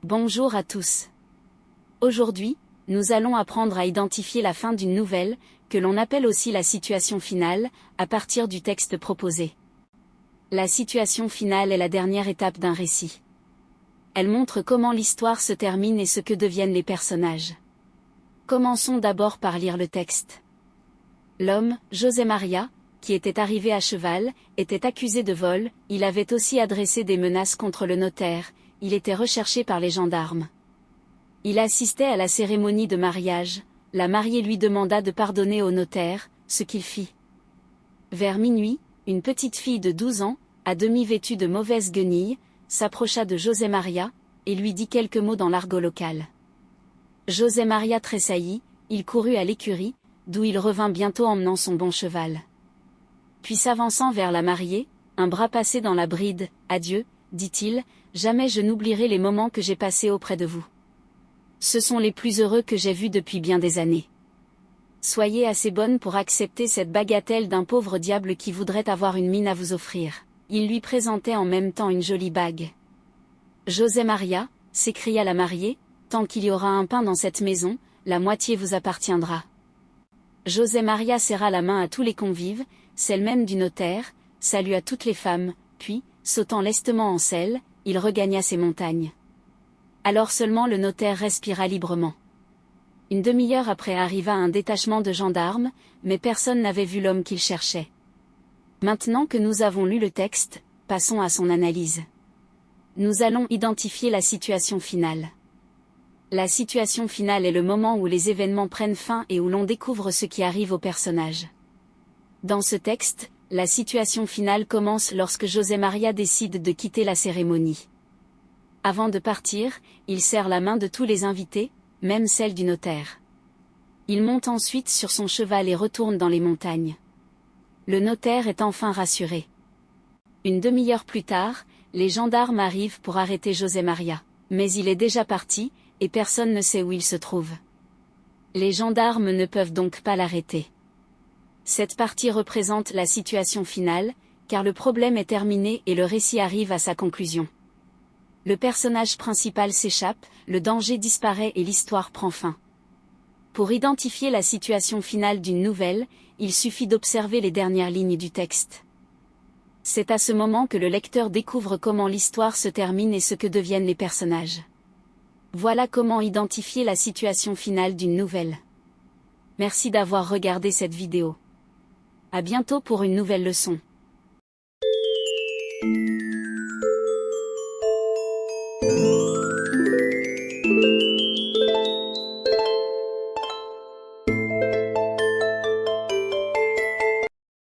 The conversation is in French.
Bonjour à tous. Aujourd'hui, nous allons apprendre à identifier la fin d'une nouvelle, que l'on appelle aussi la situation finale, à partir du texte proposé. La situation finale est la dernière étape d'un récit. Elle montre comment l'histoire se termine et ce que deviennent les personnages. Commençons d'abord par lire le texte. L'homme, José Maria, qui était arrivé à cheval, était accusé de vol, il avait aussi adressé des menaces contre le notaire, il était recherché par les gendarmes. Il assistait à la cérémonie de mariage, la mariée lui demanda de pardonner au notaire, ce qu'il fit. Vers minuit, une petite fille de 12 ans, à demi vêtue de mauvaise guenille, s'approcha de José Maria, et lui dit quelques mots dans l'argot local. José Maria tressaillit, il courut à l'écurie, d'où il revint bientôt emmenant son bon cheval. Puis s'avançant vers la mariée, un bras passé dans la bride, « Adieu », dit-il, « jamais je n'oublierai les moments que j'ai passés auprès de vous. Ce sont les plus heureux que j'ai vus depuis bien des années. Soyez assez bonne pour accepter cette bagatelle d'un pauvre diable qui voudrait avoir une mine à vous offrir. » Il lui présentait en même temps une jolie bague. « José Maria, » s'écria la mariée, « tant qu'il y aura un pain dans cette maison, la moitié vous appartiendra. » José Maria serra la main à tous les convives, celle même du notaire, salua toutes les femmes, puis, sautant lestement en selle, il regagna ses montagnes. Alors seulement le notaire respira librement. Une demi-heure après arriva un détachement de gendarmes, mais personne n'avait vu l'homme qu'il cherchait. Maintenant que nous avons lu le texte, passons à son analyse. Nous allons identifier la situation finale. La situation finale est le moment où les événements prennent fin et où l'on découvre ce qui arrive au personnage. Dans ce texte, la situation finale commence lorsque José Maria décide de quitter la cérémonie. Avant de partir, il serre la main de tous les invités, même celle du notaire. Il monte ensuite sur son cheval et retourne dans les montagnes. Le notaire est enfin rassuré. Une demi-heure plus tard, les gendarmes arrivent pour arrêter José Maria. Mais il est déjà parti, et personne ne sait où il se trouve. Les gendarmes ne peuvent donc pas l'arrêter. Cette partie représente la situation finale, car le problème est terminé et le récit arrive à sa conclusion. Le personnage principal s'échappe, le danger disparaît et l'histoire prend fin. Pour identifier la situation finale d'une nouvelle, il suffit d'observer les dernières lignes du texte. C'est à ce moment que le lecteur découvre comment l'histoire se termine et ce que deviennent les personnages. Voilà comment identifier la situation finale d'une nouvelle. Merci d'avoir regardé cette vidéo. À bientôt pour une nouvelle leçon.